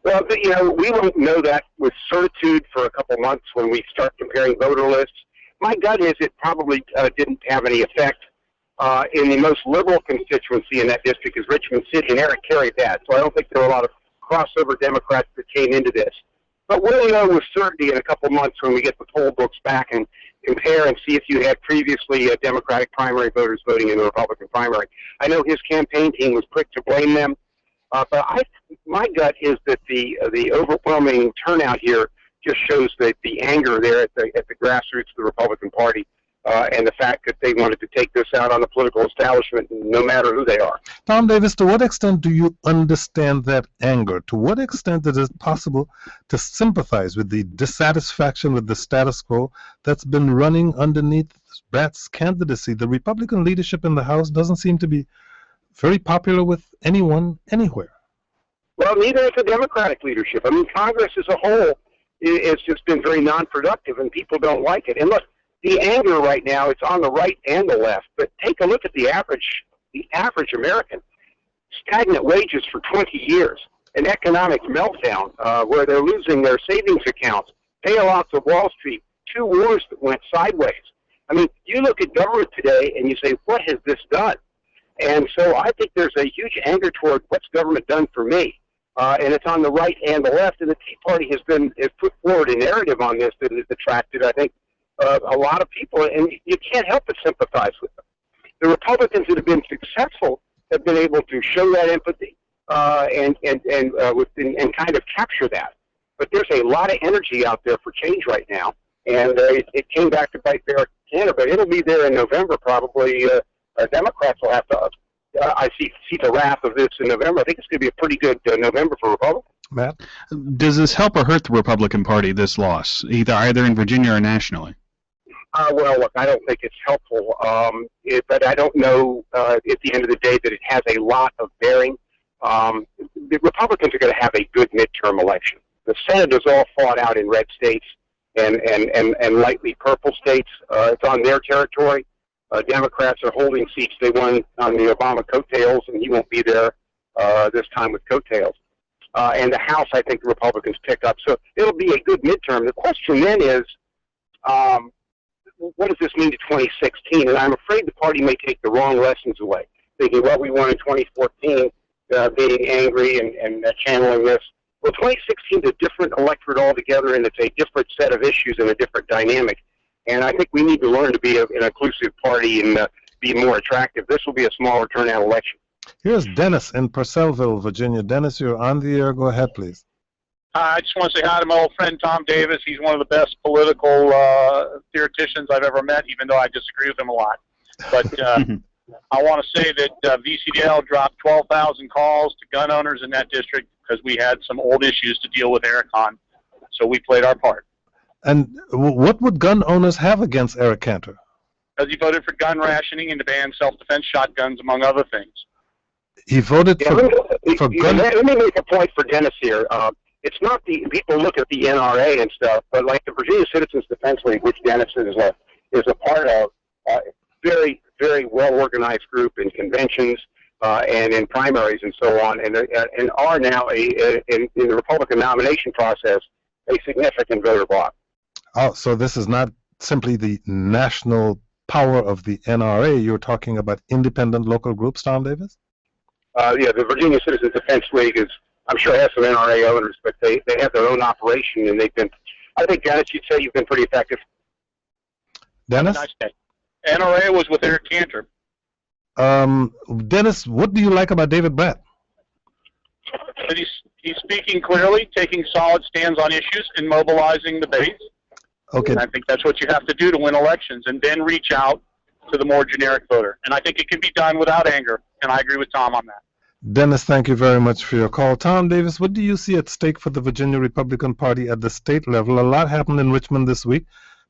Well, you know, we won't know that with certitude for a couple months when we start comparing voter lists. My gut is it probably didn't have any effect in the most liberal constituency in that district is Richmond City, and Eric carried that. So I don't think there were a lot of crossover Democrats that came into this. But we'll know with certainty in a couple months when we get the poll books back and compare and see if you had previously Democratic primary voters voting in the Republican primary. I know his campaign team was quick to blame them, but my gut is that the overwhelming turnout here just shows that the anger there at the grassroots of the Republican Party, and the fact that they wanted to take this out on the political establishment, no matter who they are. Tom Davis, to what extent do you understand that anger? To what extent is it possible to sympathize with the dissatisfaction with the status quo that's been running underneath Brat's candidacy? The Republican leadership in the House doesn't seem to be very popular with anyone, anywhere. Well, neither is the Democratic leadership. I mean, Congress as a whole has just been very non-productive, and people don't like it. And look, the anger right now, it's on the right and the left, but take a look at the average American. Stagnant wages for 20 years, an economic meltdown where they're losing their savings accounts, bailouts of Wall Street, 2 wars that went sideways. I mean, you look at government today and you say, what has this done? And so I think there's a huge anger toward what's government done for me. And it's on the right and the left, and the Tea Party has put forward a narrative on this that has attracted, I think, a lot of people, and you can't help but sympathize with them. The Republicans that have been successful have been able to show that empathy and kind of capture that. But there's a lot of energy out there for change right now, and it came back to bite Eric Cantor, but it'll be there in November probably. Democrats will have to. I see the wrath of this in November. I think it's going to be a pretty good November for Republicans. Matt? Does this help or hurt the Republican Party, this loss, either in Virginia or nationally? Well, look, I don't think it's helpful, but I don't know at the end of the day that it has a lot of bearing. The Republicans are going to have a good midterm election. The Senate is all fought out in red states and lightly purple states. It's on their territory. Democrats are holding seats they won on the Obama coattails, and he won't be there this time with coattails. And the House, I think the Republicans pick up. So it'll be a good midterm. The question then is, what does this mean to 2016? And I'm afraid the party may take the wrong lessons away, thinking what we won in 2014, being angry and channeling this. Well, 2016 is a different electorate altogether, and it's a different set of issues and a different dynamic. And I think we need to learn to be an inclusive party and be more attractive. This will be a smaller turnout election. Here's Dennis in Purcellville, Virginia. Dennis, you're on the air. Go ahead, please. I just want to say hi to my old friend Tom Davis. He's one of the best political theoreticians I've ever met, even though I disagree with him a lot. But I want to say that VCDL dropped 12,000 calls to gun owners in that district because we had some old issues to deal with Eric on. So we played our part. And what would gun owners have against Eric Cantor? because he voted for gun rationing and to ban self-defense shotguns, among other things. He voted for gun. Let me make a point for Dennis here. It's not the people look at the NRA and stuff, but like the Virginia Citizens Defense League, which Dennis is a part of, very, very well organized group in conventions and in primaries and so on, and are now in the Republican nomination process a significant voter bloc. Oh, so this is not simply the national power of the NRA. You're talking about independent local groups, Tom Davis? Yeah, the Virginia Citizens Defense League is, I'm sure, has some NRA owners, but they have their own operation, and they've been, I think, Dennis, you'd say you've been pretty effective. Dennis? Nice day. NRA was with Eric Cantor. Dennis, what do you like about David Brett? But he's speaking clearly, taking solid stands on issues, and mobilizing the base. Okay. And I think that's what you have to do to win elections, and then reach out to the more generic voter. And I think it can be done without anger, and I agree with Tom on that. Dennis, thank you very much for your call. Tom Davis, what do you see at stake for the Virginia Republican Party at the state level? A lot happened in Richmond this week.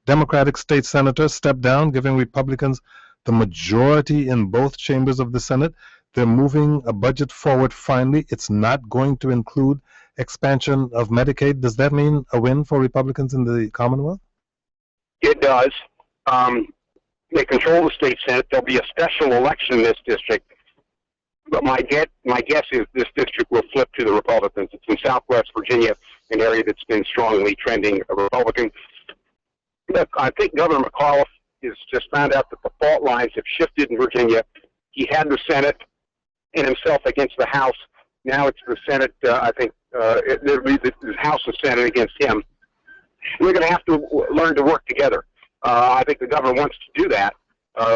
Democratic state senators stepped down, giving Republicans the majority in both chambers of the Senate. They're moving a budget forward finally. It's not going to include expansion of Medicaid. Does that mean a win for Republicans in the Commonwealth? It does. They control the state Senate. There'll be a special election in this district. But my guess is this district will flip to the Republicans. It's in Southwest Virginia, an area that's been strongly trending Republican. Look, I think Governor McAuliffe has just found out that the fault lines have shifted in Virginia. He had the Senate and himself against the House. Now it's the Senate, I think, the House and Senate against him. We're going to have to learn to work together. I think the governor wants to do that,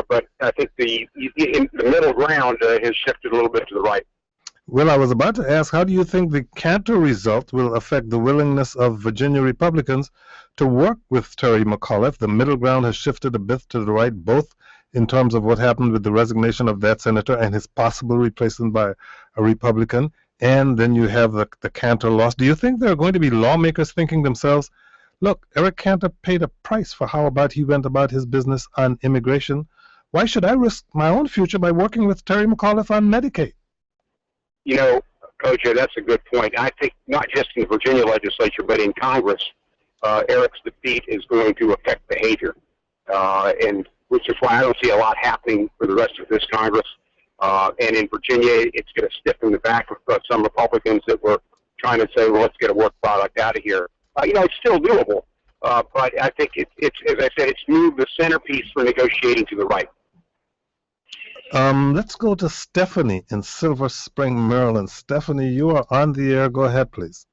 but I think the middle ground has shifted a little bit to the right. Well, I was about to ask, how do you think the Cantor result will affect the willingness of Virginia Republicans to work with Terry McAuliffe? The middle ground has shifted a bit to the right, both in terms of what happened with the resignation of that senator and his possible replacement by a Republican, and then you have the Cantor loss. Do you think there are going to be lawmakers thinking themselves, look, Eric Cantor paid a price for how about he went about his business on immigration. Why should I risk my own future by working with Terry McAuliffe on Medicaid? You know, Kojo, that's a good point. I think not just in the Virginia legislature, but in Congress, Eric's defeat is going to affect behavior, and which is why I don't see a lot happening for the rest of this Congress. And in Virginia, it's going to stiffen the back of some Republicans that were trying to say, well, let's get a work product out of here. You know, it's still doable, but I think it's, as I said, it's moved the centerpiece for negotiating to the right. Let's go to Stephanie in Silver Spring, Maryland. Stephanie, you are on the air. Go ahead, please.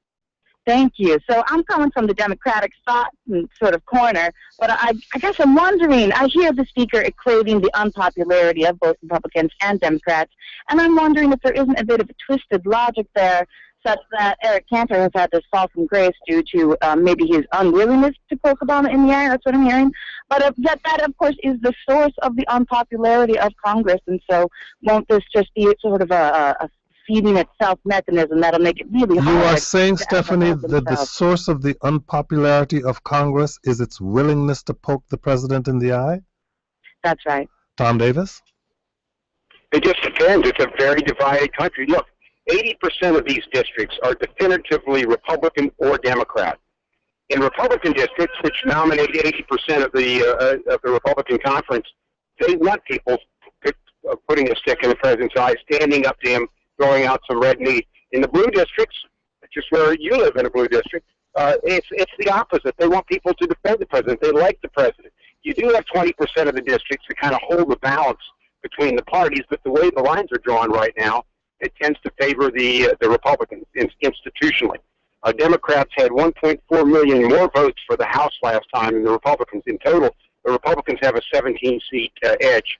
Thank you. So I'm coming from the Democratic sort of corner, but I guess I'm wondering, I hear the speaker equating the unpopularity of both Republicans and Democrats, and I'm wondering if there isn't a bit of a twisted logic there, such that Eric Cantor has had this fall from grace due to maybe his unwillingness to poke Obama in the eye. That's what I'm hearing. But that, of course, is the source of the unpopularity of Congress. And so won't this just be sort of a feeding itself mechanism that'll make it really hard? You are saying, Stephanie, that the source of the unpopularity of Congress is its willingness to poke the president in the eye? That's right. Tom Davis? It just depends. It's a very divided country. Look, 80% of these districts are definitively Republican or Democrat. In Republican districts, which nominate 80% of the Republican conference, they want people putting a stick in the president's eye, standing up to him, throwing out some red meat. In the blue districts, which is where you live in a blue district, it's the opposite. They want people to defend the president. They like the president. You do have 20% of the districts that kind of hold the balance between the parties, but the way the lines are drawn right now, it tends to favor the Republicans institutionally. Democrats had 1.4 million more votes for the House last time than the Republicans. In total, the Republicans have a 17-seat edge.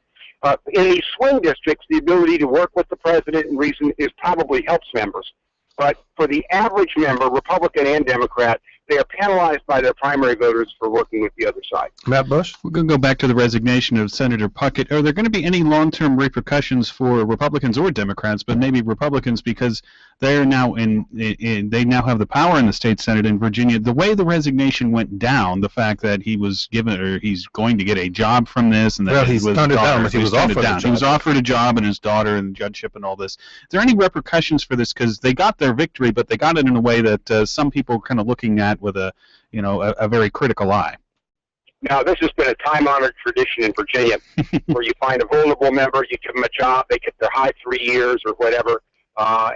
In these swing districts, the ability to work with the president and reason is probably helps members. But for the average member, Republican and Democrat, they are penalized by their primary voters for working with the other side. Matt Bush? We're going to go back to the resignation of Senator Puckett. Are there going to be any long-term repercussions for Republicans or Democrats, but maybe Republicans, because they are now they now have the power in the state Senate in Virginia? The way the resignation went down, the fact that he was given, or he's going to get a job from this, and that well, he's turned it down, but he was offered a job. He was offered a job, and his daughter, and the judgeship, and all this. Is there any repercussions for this? Because they got their victory, but they got it in a way that some people are kind of looking at with a very critical eye. Now, this has been a time-honored tradition in Virginia, where you find a vulnerable member, you give them a job, they get their high 3 years or whatever,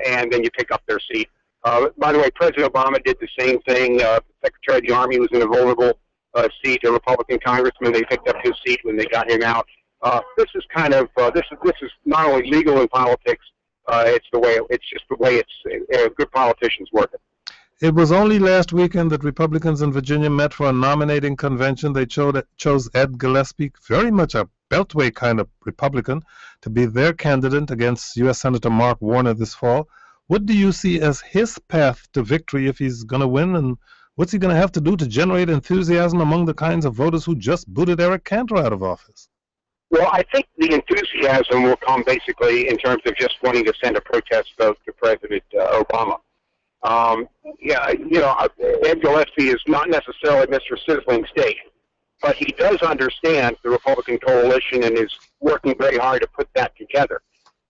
and then you pick up their seat. By the way, President Obama did the same thing. Secretary of the Army was in a vulnerable seat, a Republican congressman. They picked up his seat when they got him out. This is kind of this is not only legal in politics. It's just the way good politicians work it. It was only last weekend that Republicans in Virginia met for a nominating convention. They chose Ed Gillespie, very much a Beltway kind of Republican, to be their candidate against U.S. Senator Mark Warner this fall. What do you see as his path to victory if he's going to win, and what's he going to have to do to generate enthusiasm among the kinds of voters who just booted Eric Cantor out of office? Well, I think the enthusiasm will come basically in terms of just wanting to send a protest vote to President Obama. Ed Gillespie is not necessarily Mr. Sizzling Steak, but he does understand the Republican coalition and is working very hard to put that together.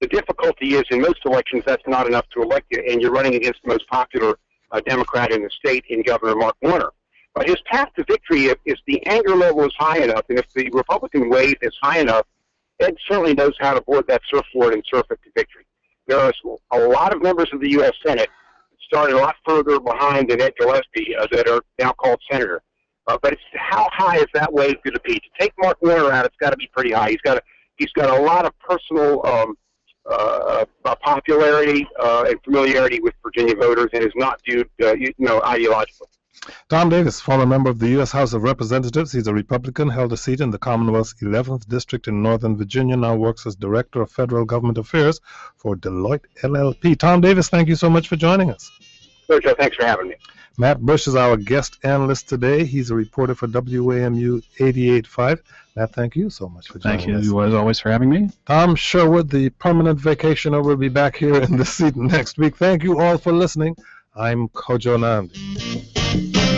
The difficulty is, in most elections, that's not enough to elect you, and you're running against the most popular Democrat in the state, in Governor Mark Warner. But his path to victory is the anger level is high enough, and if the Republican wave is high enough, Ed certainly knows how to board that surfboard and surf it to victory. There are a lot of members of the U.S. Senate started a lot further behind than Ed Gillespie that are now called senator. But it's how high is that wave going to be? To take Mark Warner out, it's got to be pretty high. He's got a lot of personal popularity and familiarity with Virginia voters, and is not viewed ideologically. Tom Davis, former member of the U.S. House of Representatives. He's a Republican, held a seat in the Commonwealth's 11th District in Northern Virginia, now works as Director of Federal Government Affairs for Deloitte LLP. Tom Davis, thank you so much for joining us. Sure, Joe, thanks for having me. Matt Bush is our guest analyst today. He's a reporter for WAMU 88.5. Matt, thank you so much for joining us. Thank you, as always, for having me. Tom Sherwood, the permanent vacationer, will be back here in the seat next week. Thank you all for listening. I'm Kojo Nandi.